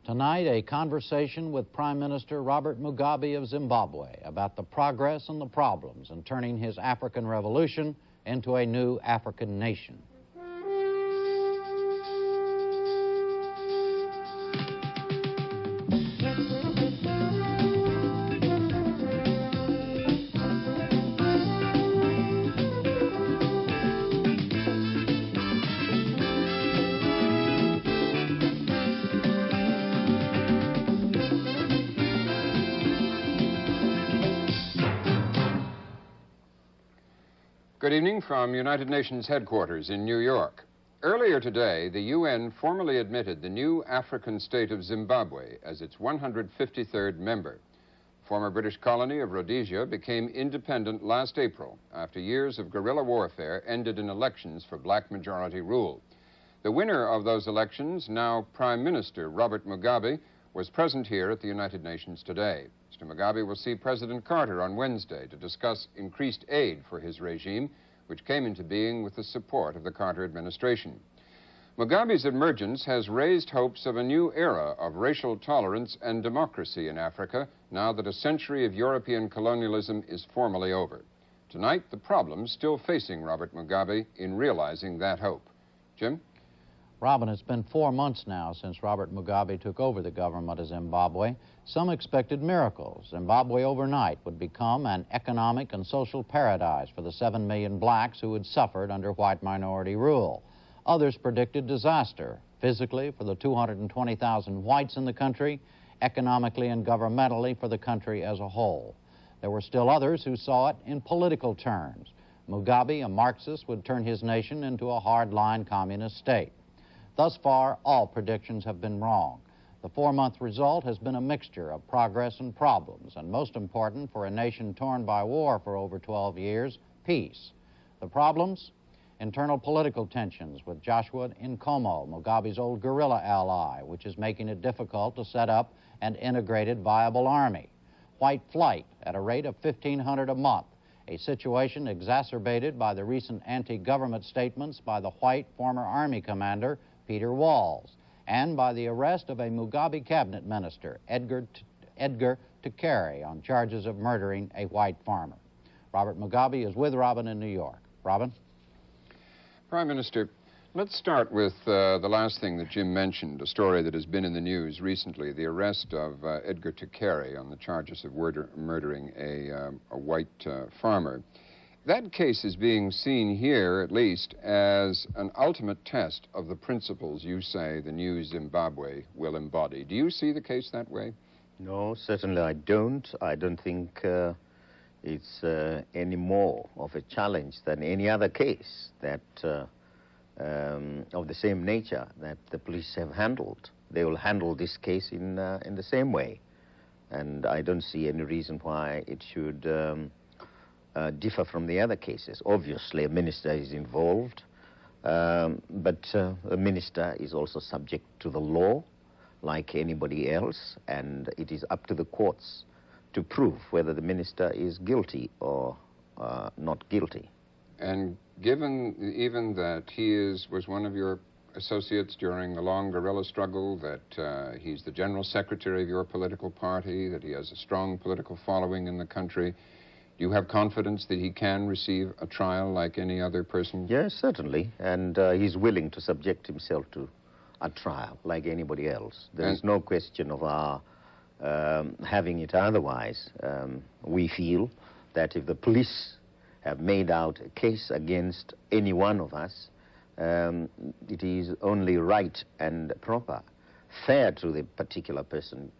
Tonight, a conversation with Prime Minister Robert Mugabe of Zimbabwe about the progress and the problems in turning his African revolution into a new African nation. Good evening from United Nations headquarters in New York. Earlier today, the UN formally admitted the new African state of Zimbabwe as its 153rd member. Former British colony of Rhodesia became independent last April after years of guerrilla warfare ended in elections for black majority rule. The winner of those elections, now Prime Minister Robert Mugabe, was present here at the United Nations today. Mr. Mugabe will see President Carter on Wednesday to discuss increased aid for his regime, which came into being with the support of the Carter administration. Mugabe's emergence has raised hopes of a new era of racial tolerance and democracy in Africa, now that a century of European colonialism is formally over. Tonight, the problems still facing Robert Mugabe in realizing that hope. Jim? Robin, it's been 4 months now since Robert Mugabe took over the government of Zimbabwe. Some expected miracles. Zimbabwe overnight would become an economic and social paradise for the 7 million blacks who had suffered under white minority rule. Others predicted disaster, physically for the 220,000 whites in the country, economically and governmentally for the country as a whole. There were still others who saw it in political terms. Mugabe, a Marxist, would turn his nation into a hardline communist state. Thus far, all predictions have been wrong. The 4-month result has been a mixture of progress and problems, and most important for a nation torn by war for over 12 years, peace. The problems? Internal political tensions with Joshua Nkomo, Mugabe's old guerrilla ally, which is making it difficult to set up an integrated, viable army. White flight at a rate of 1,500 a month, a situation exacerbated by the recent anti-government statements by the white former army commander, Peter Walls, and by the arrest of a Mugabe cabinet minister, Edgar Tukere, on charges of murdering a white farmer. Robert Mugabe is with Robin in New York. Robin? Prime Minister, let's start with the last thing that Jim mentioned, a story that has been in the news recently, the arrest of Edgar Tukere on the charges of murdering a white farmer. That case is being seen here, at least, as an ultimate test of the principles you say the new Zimbabwe will embody. Do you see the case that way? No, certainly I don't. I don't think it's any more of a challenge than any other case that of the same nature that the police have handled. They will handle this case in the same way. And I don't see any reason why it should differ from the other cases. Obviously, a minister is involved, but a minister is also subject to the law like anybody else, and it is up to the courts to prove whether the minister is guilty or not guilty. And given even that he was one of your associates during the long guerrilla struggle, that he's the general secretary of your political party, that he has a strong political following in the country, do you have confidence that he can receive a trial like any other person? Yes, certainly. And he's willing to subject himself to a trial like anybody else. There is no question of our having it otherwise. We feel that if the police have made out a case against any one of us, it is only right and proper, fair to the particular person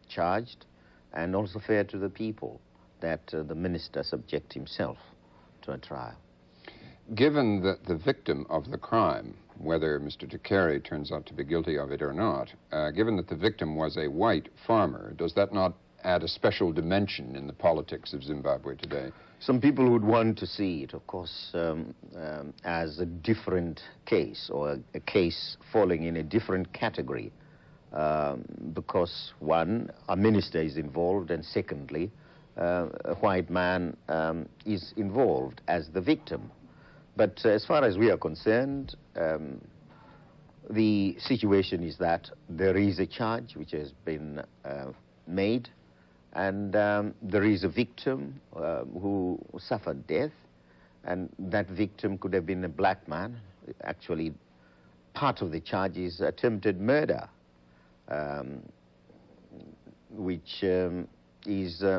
charged, and also fair to the people, that the minister subject himself to a trial. Given that the victim of the crime, whether Mr. Tukere turns out to be guilty of it or not, given that the victim was a white farmer, does that not add a special dimension in the politics of Zimbabwe today? Some people would want to see it, of course, as a different case, or a case falling in a different category, because one, a minister is involved, and secondly, a white man is involved as the victim. But as far as we are concerned, the situation is that there is a charge which has been made, and there is a victim who suffered death, and that victim could have been a black man. Actually, part of the charge is attempted murder, which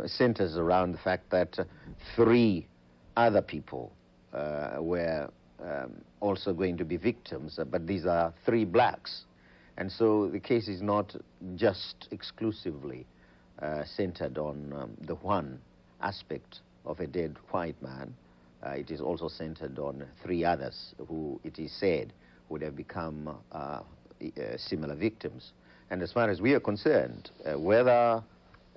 centers around the fact that 3 other people were also going to be victims, but these are 3 blacks. And so the case is not just exclusively centered on the one aspect of a dead white man. It is also centered on 3 others who, it is said, would have become similar victims. And as far as we are concerned, whether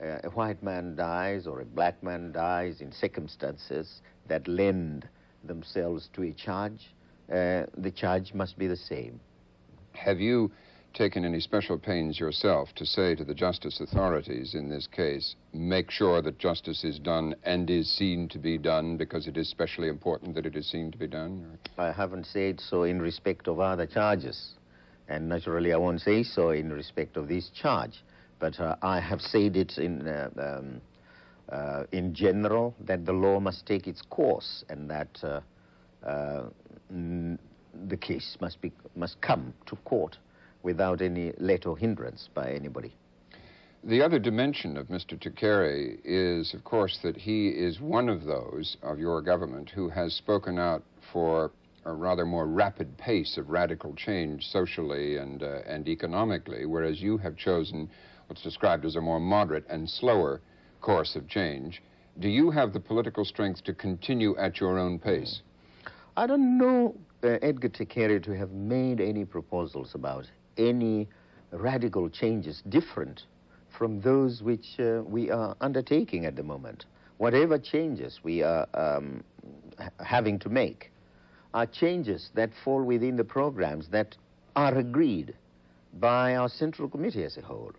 a white man dies or a black man dies in circumstances that lend themselves to a charge, the charge must be the same. Have you taken any special pains yourself to say to the justice authorities in this case, make sure that justice is done and is seen to be done, because it is especially important that it is seen to be done? I haven't said so in respect of other charges, and naturally I won't say so in respect of this charge, but I have said it in general, that the law must take its course, and that the case must come to court without any let or hindrance by anybody. The other dimension of Mr. Tekere is, of course, that he is one of those of your government who has spoken out for a rather more rapid pace of radical change socially and economically, whereas you have chosen what's described as a more moderate and slower course of change. Do you have the political strength to continue at your own pace? I don't know Edgar Tekere to have made any proposals about any radical changes different from those which we are undertaking at the moment. Whatever changes we are having to make are changes that fall within the programs that are agreed by our Central Committee as a whole,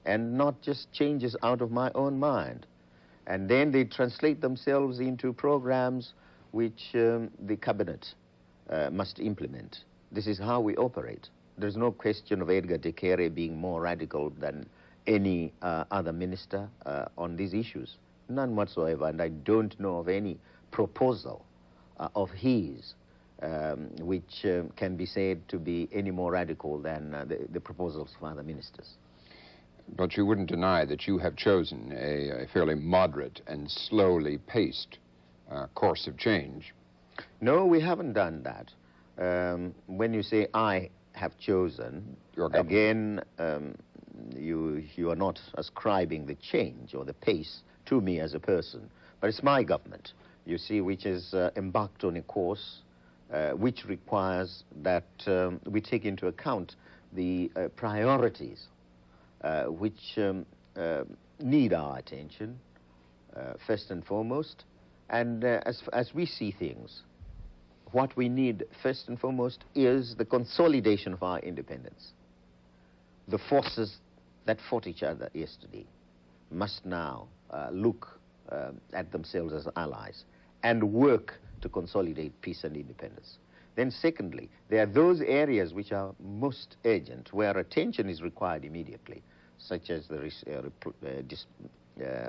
and not just changes out of my own mind. And then they translate themselves into programs which the cabinet must implement. This is how we operate. There's no question of Edgar Tekere being more radical than any other minister on these issues. None whatsoever, and I don't know of any proposal of his which can be said to be any more radical than the proposals of other ministers. But you wouldn't deny that you have chosen a fairly moderate and slowly paced course of change. No, we haven't done that. When you say I have chosen, again, you are not ascribing the change or the pace to me as a person, but it's my government, you see, which is embarked on a course which requires that we take into account the priorities which need our attention, first and foremost. And as we see things, what we need first and foremost is the consolidation of our independence. The forces that fought each other yesterday must now look at themselves as allies and work to consolidate peace and independence. Then secondly, there are those areas which are most urgent, where attention is required immediately, such as the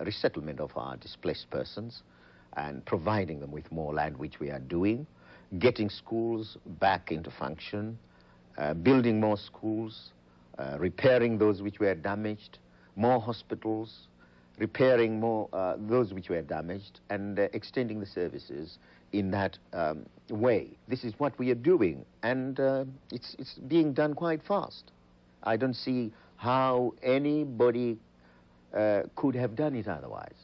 resettlement of our displaced persons and providing them with more land, which we are doing, getting schools back into function, building more schools, repairing those which were damaged, more hospitals, repairing more those which were damaged, and extending the services in that way. This is what we are doing, and it's being done quite fast. I don't see how anybody could have done it otherwise.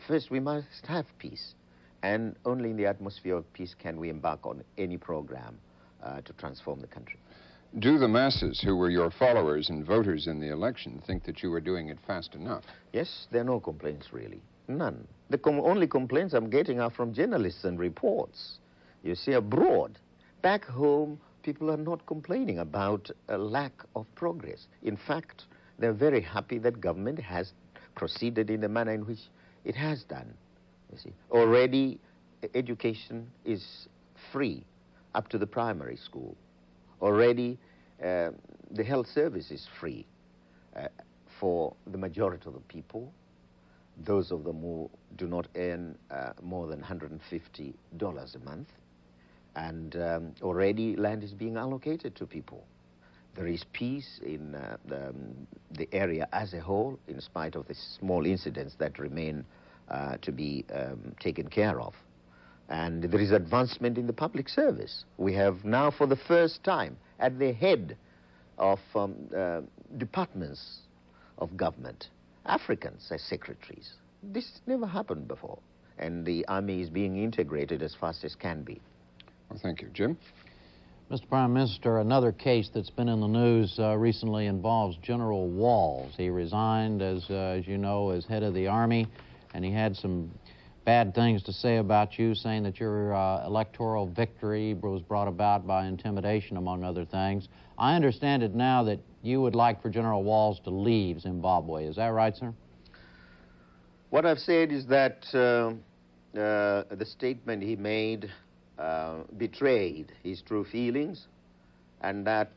First, we must have peace, and only in the atmosphere of peace can we embark on any program to transform the country. Do the masses who were your followers and voters in the election think that you were doing it fast enough? Yes, there are no complaints, really. None. The only complaints I'm getting are from journalists and reports. You see, abroad, back home, people are not complaining about a lack of progress. In fact, they're very happy that government has proceeded in the manner in which it has done. You see, already education is free up to the primary school. Already the health service is free for the majority of the people, those of them who do not earn more than $150 a month. And already land is being allocated to people. There is peace in the area as a whole, in spite of the small incidents that remain to be taken care of. And there is advancement in the public service. We have now, for the first time, at the head of departments of government, Africans as secretaries. This never happened before. And the army is being integrated as fast as can be. Well, thank you. Jim? Mr. Prime Minister, another case that's been in the news recently involves General Walls. He resigned, as you know, as head of the Army, and he had some bad things to say about you, saying that your electoral victory was brought about by intimidation, among other things. I understand it now that you would like for General Walls to leave Zimbabwe. Is that right, sir? What I've said is that the statement he made betrayed his true feelings, and that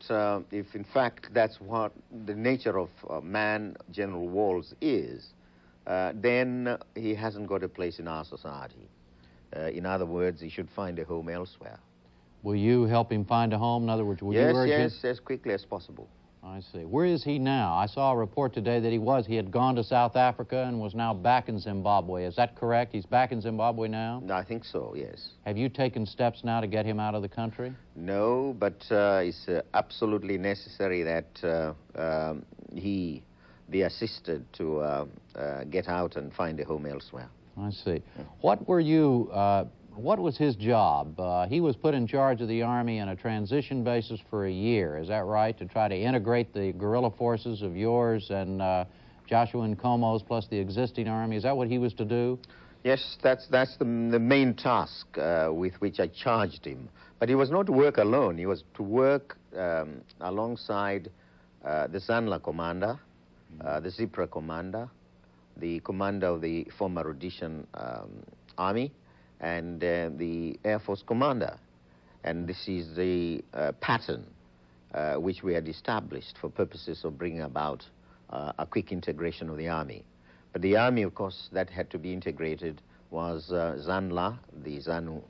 if in fact that's what the nature of man General Walls is, then he hasn't got a place in our society. In other words, he should find a home elsewhere. Will you help him find a home? In other words, will you urge him? Yes, as quickly as possible. I see. Where is he now? I saw a report today that he had gone to South Africa and was now back in Zimbabwe. Is that correct? He's back in Zimbabwe now? I think so, yes. Have you taken steps now to get him out of the country? No, but it's absolutely necessary that he be assisted to get out and find a home elsewhere. I see. What were you... what was his job? He was put in charge of the Army on a transition basis for a year, is that right? To try to integrate the guerrilla forces of yours and Joshua Nkomo's plus the existing Army. Is that what he was to do? Yes, that's the main task with which I charged him. But he was not to work alone. He was to work alongside the Zanla commander, the Zipra commander, the commander of the former Rhodesian Army, and the Air Force commander. And this is the pattern which we had established for purposes of bringing about a quick integration of the Army. But the Army, of course, that had to be integrated was Zanla, the ZANU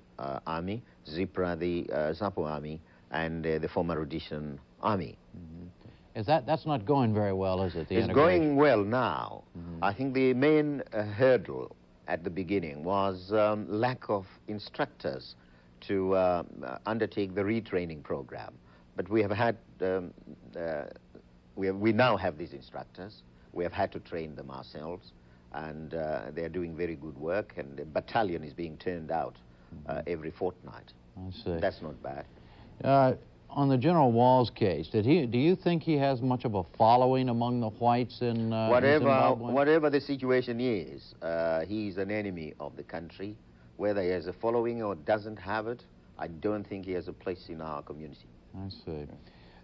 Army, Zipra, the ZAPU Army, and the former Rhodesian Army. Mm-hmm. That's not going very well, is it? It's going well now. Mm-hmm. I think the main hurdle at the beginning was lack of instructors to undertake the retraining program. But we have had, we now have these instructors. We have had to train them ourselves, and they're doing very good work, and the battalion is being turned out every fortnight. I see. That's not bad. On the General Walls case, do you think he has much of a following among the whites in Zimbabwe? Whatever the situation is, he's an enemy of the country. Whether he has a following or doesn't have it, I don't think he has a place in our community. I see.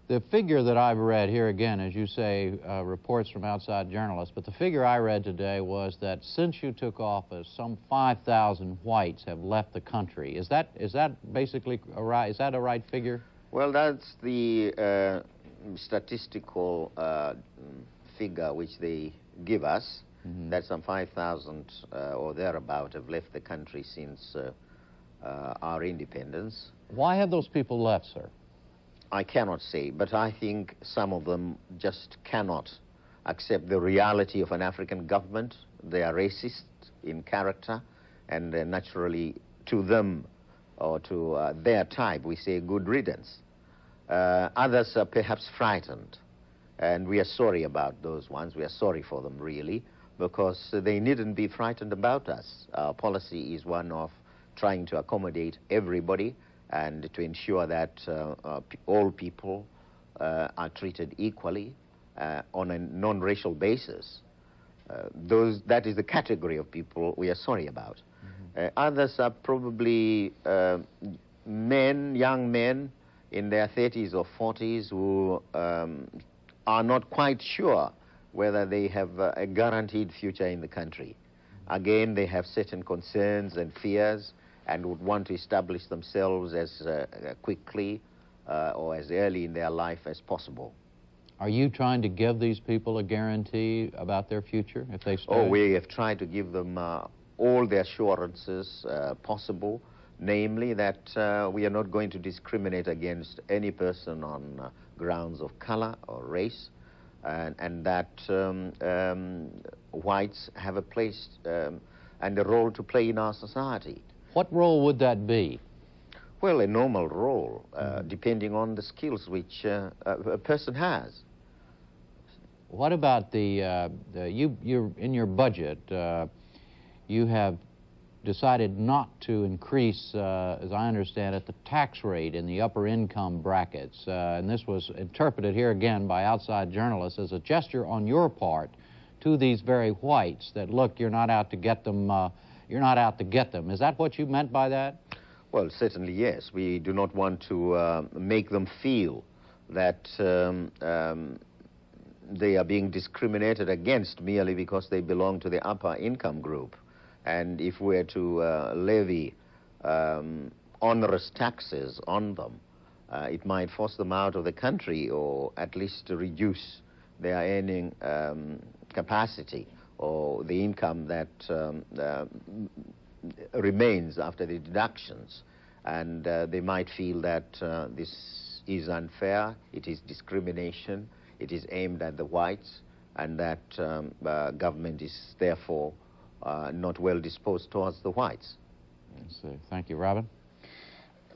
The figure that I've read here, again, as you say, reports from outside journalists, but the figure I read today was that since you took office, some 5,000 whites have left the country. Is that basically a right? Is that a right figure? Well, that's the statistical figure which they give us, that some 5,000 or thereabout have left the country since our independence. Why have those people left, sir? I cannot say, but I think some of them just cannot accept the reality of an African government. They are racist in character, and naturally to them, or to their type, we say good riddance. Others are perhaps frightened, and we are sorry about those ones. We are sorry for them, really, because they needn't be frightened about us. Our policy is one of trying to accommodate everybody and to ensure that all people are treated equally on a non-racial basis. That is the category of people we are sorry about. Others are probably young men in their 30s or 40s who are not quite sure whether they have a guaranteed future in the country. Again, they have certain concerns and fears and would want to establish themselves as quickly or as early in their life as possible. Are you trying to give these people a guarantee about their future if they stay? Oh, we have tried to give them all the assurances possible, namely that we are not going to discriminate against any person on grounds of color or race, and that whites have a place and a role to play in our society. What role would that be? Well, a normal role, depending on the skills which a person has. What about you're in your budget, you have decided not to increase, as I understand it, the tax rate in the upper income brackets. And this was interpreted here again by outside journalists as a gesture on your part to these very whites that, look, you're not out to get them, you're not out to get them. Is that what you meant by that? Well, certainly, yes. We do not want to make them feel that they are being discriminated against merely because they belong to the upper income group. And if we're to levy onerous taxes on them, it might force them out of the country, or at least to reduce their earning capacity, or the income that remains after the deductions. And they might feel that this is unfair, it is discrimination, it is aimed at the whites, and that government is therefore not well disposed towards the whites. Thank you, Robin.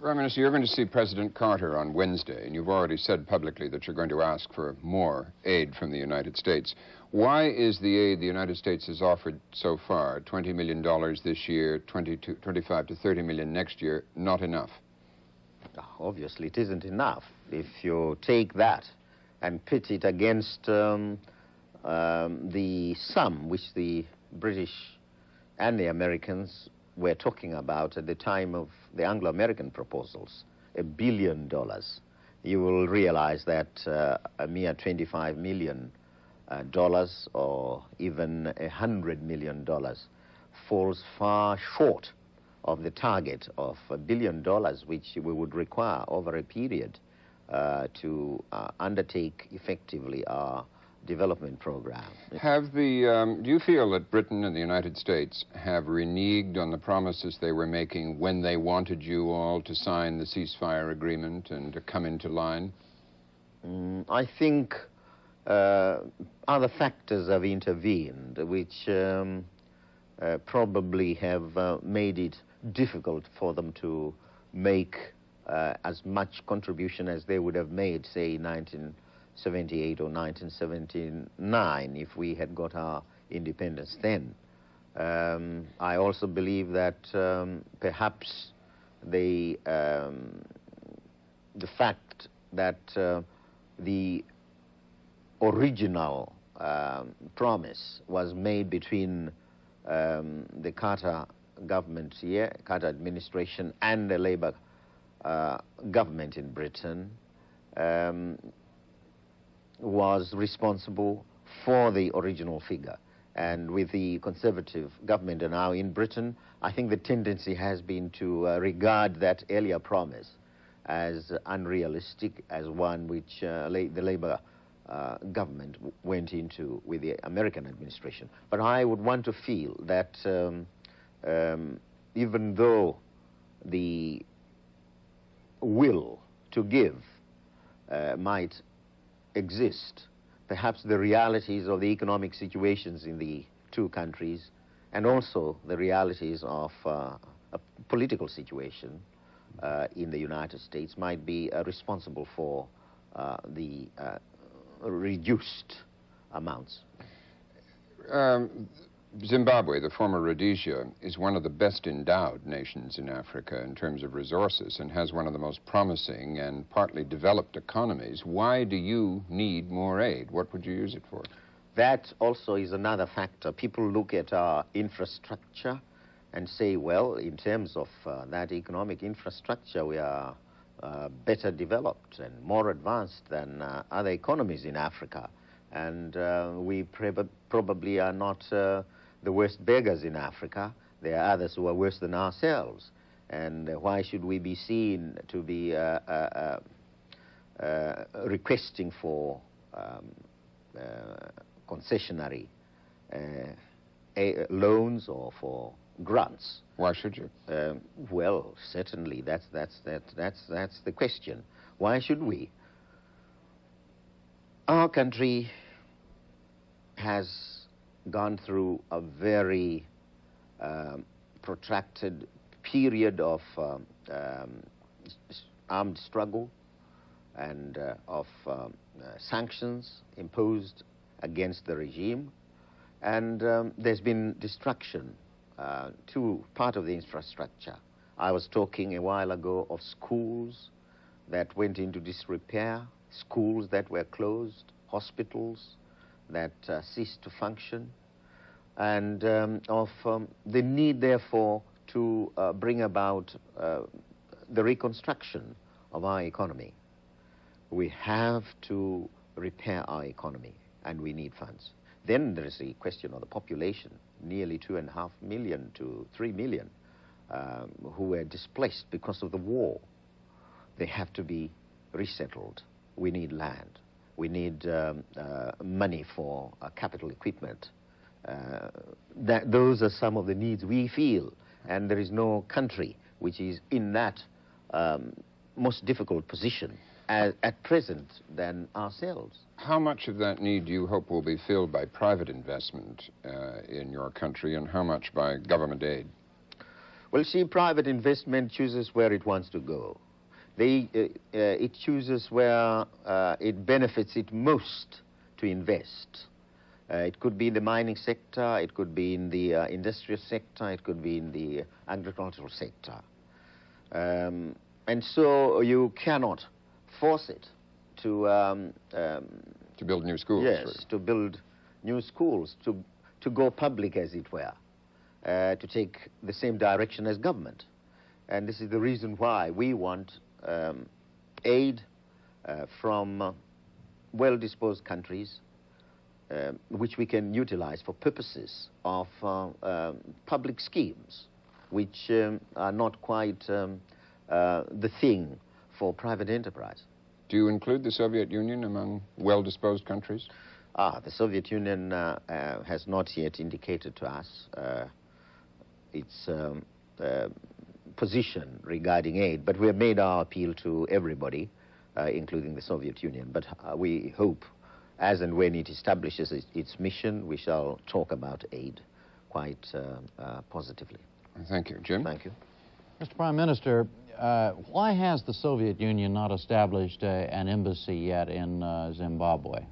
Prime Minister, you're going to see President Carter on Wednesday, and you've already said publicly that you're going to ask for more aid from the United States. Why is the aid the United States has offered so far, $20 million this year, 25 to 30 million next year, not enough? Obviously, it isn't enough. If you take that and pit it against the sum which the British and the Americans were talking about at the time of the Anglo-American proposals, $1 billion, you will realize that a mere $25 million or even $100 million falls far short of the target of $1 billion, which we would require over a period to undertake effectively our development program. Do you feel that Britain and the United States have reneged on the promises they were making when they wanted you all to sign the ceasefire agreement and to come into line? I think other factors have intervened, which probably have made it difficult for them to make as much contribution as they would have made, say, 1978 or 1979, if we had got our independence then. I also believe that perhaps the fact that the original promise was made between the Carter government here, Carter administration, and the Labour government in Britain, was responsible for the original figure. And with the Conservative government now in Britain, I think the tendency has been to regard that earlier promise as unrealistic, as one which the Labour government went into with the American administration. But I would want to feel that even though the will to give might exist, perhaps the realities of the economic situations in the two countries, and also the realities of a political situation in the United States, might be responsible for the reduced amounts. Zimbabwe, the former Rhodesia, is one of the best endowed nations in Africa in terms of resources and has one of the most promising and partly developed economies. Why do you need more aid? What would you use it for? That also is another factor. People look at our infrastructure and say, well, in terms of that economic infrastructure, we are better developed and more advanced than other economies in Africa. And we probably are not the worst beggars in Africa. There are others who are worse than ourselves. And why should we be seen to be requesting for concessionary loans or for grants. Why should you? Well, certainly that's the question. Why should we? Our country has gone through a very protracted period of armed struggle and of sanctions imposed against the regime, and there's been destruction to part of the infrastructure. I was talking a while ago of schools that went into disrepair, schools that were closed, hospitals that ceased to function, and of the need, therefore, to bring about the reconstruction of our economy. We have to repair our economy, and we need funds. Then there is the question of the population, nearly 2.5 million to 3 million who were displaced because of the war. They have to be resettled. We need land. We need money for capital equipment. Those are some of the needs we feel, and there is no country which is in that most difficult position at present than ourselves. How much of that need do you hope will be filled by private investment in your country, and how much by government aid? Well, see, private investment chooses where it wants to go. It chooses where it benefits it most to invest. It could be in the mining sector, it could be in the industrial sector, it could be in the agricultural sector. And so you cannot force it to build new schools. Yes, to build new schools, to go public, as it were, to take the same direction as government. And this is the reason why we want aid from well-disposed countries, which we can utilize for purposes of public schemes, which are not quite the thing for private enterprise. Do you include the Soviet Union among well-disposed countries? The Soviet Union has not yet indicated to us its position regarding aid, but we have made our appeal to everybody, including the Soviet Union. But we hope, as and when it establishes its mission, we shall talk about aid quite positively. Thank you. Jim? Thank you. Mr. Prime Minister, why has the Soviet Union not established an embassy yet in Zimbabwe?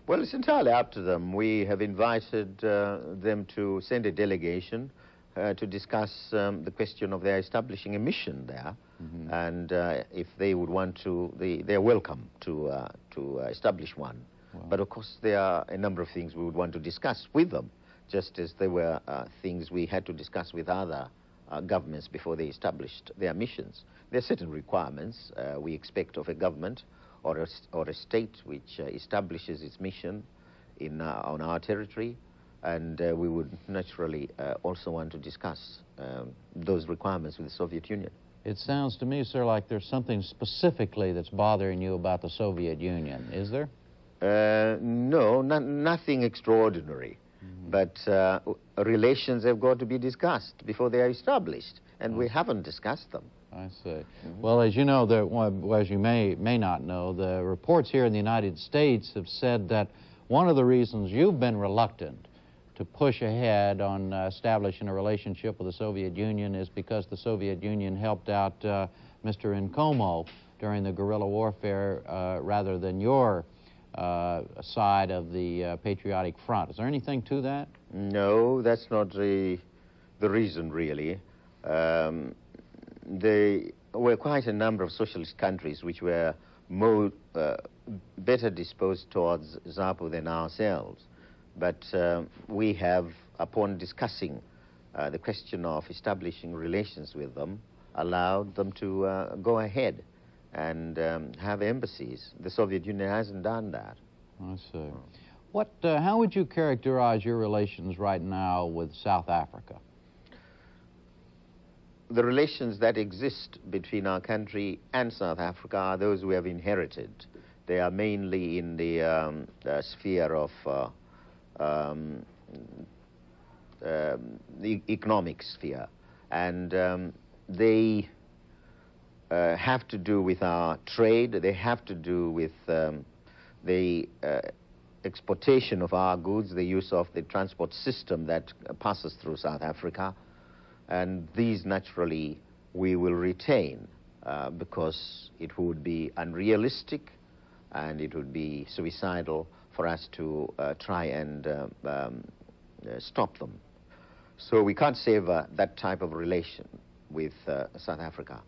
Well, it's entirely up to them. We have invited them to send a delegation to discuss the question of their establishing a mission there. Mm-hmm. And if they would want to, they're welcome to establish one. Wow. But of course, there are a number of things we would want to discuss with them, just as there were things we had to discuss with other governments before they established their missions. There are certain requirements we expect of a government or a state which establishes its mission on our territory, and we would naturally also want to discuss those requirements with the Soviet Union. It sounds to me, sir, like there's something specifically that's bothering you about the Soviet Union. Is there? No, nothing extraordinary. Mm-hmm. But relations have got to be discussed before they are established, and we haven't discussed them. I see. Mm-hmm. Well, as you know, as you may not know, the reports here in the United States have said that one of the reasons you've been reluctant to push ahead on establishing a relationship with the Soviet Union is because the Soviet Union helped out Mr. Nkomo during the guerrilla warfare rather than your side of the patriotic front. Is there anything to that? No, that's not the reason, really. There were quite a number of socialist countries which were more better disposed towards ZAPU than ourselves. But we have, upon discussing the question of establishing relations with them, allowed them to go ahead and have embassies. The Soviet Union hasn't done that. I see. How would you characterize your relations right now with South Africa? the relations that exist between our country and South Africa are those we have inherited. They are mainly in the sphere of the economic sphere, and they have to do with our trade. They have to do with the exportation of our goods, the use of the transport system that passes through South Africa, and these naturally we will retain because it would be unrealistic and it would be suicidal for us to try and stop them. So we can't sever that type of relation with South Africa.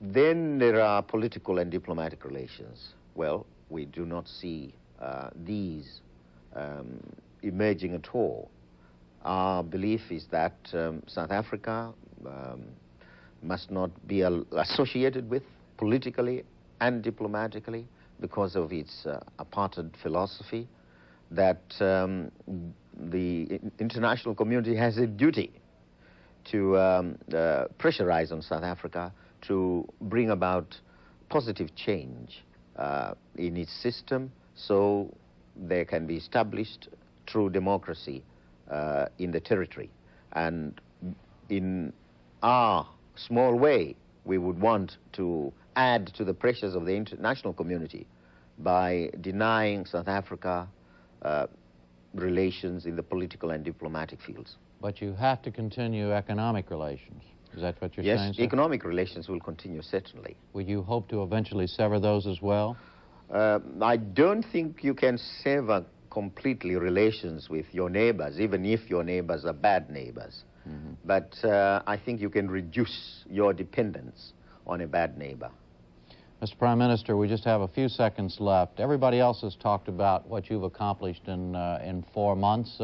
Then there are political and diplomatic relations. Well, we do not see these emerging at all. Our belief is that South Africa must not be associated with politically and diplomatically because of its apartheid philosophy, that the international community has a duty to pressurize on South Africa to bring about positive change in its system so there can be established true democracy in the territory. And in our small way, we would want to add to the pressures of the international community by denying South Africa relations in the political and diplomatic fields. But you have to continue economic relations. Is that what you're saying, Yes, sir? economic relations will continue, certainly. Would you hope to eventually sever those as well? I don't think you can sever completely relations with your neighbors, even if your neighbors are bad neighbors. Mm-hmm. But I think you can reduce your dependence on a bad neighbor. Mr. Prime Minister, we just have a few seconds left. Everybody else has talked about what you've accomplished in 4 months.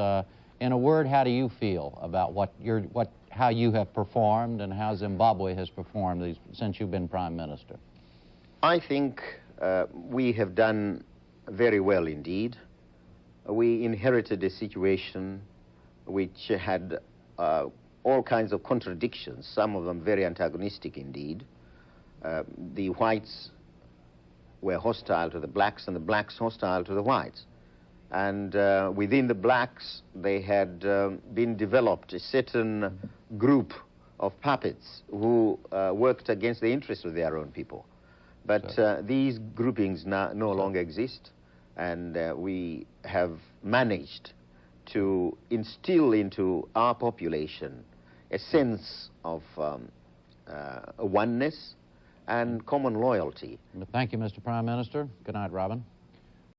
In a word, how do you feel about how you have performed and how Zimbabwe has performed since you've been Prime Minister? I think we have done very well indeed. We inherited a situation which had all kinds of contradictions, some of them very antagonistic indeed. The whites were hostile to the blacks and the blacks hostile to the whites. And within the blacks, they had been developed a certain group of puppets who worked against the interests of their own people. But these groupings no longer exist, and we have managed to instill into our population a sense of oneness and common loyalty. Thank you, Mr. Prime Minister. Good night, Robin.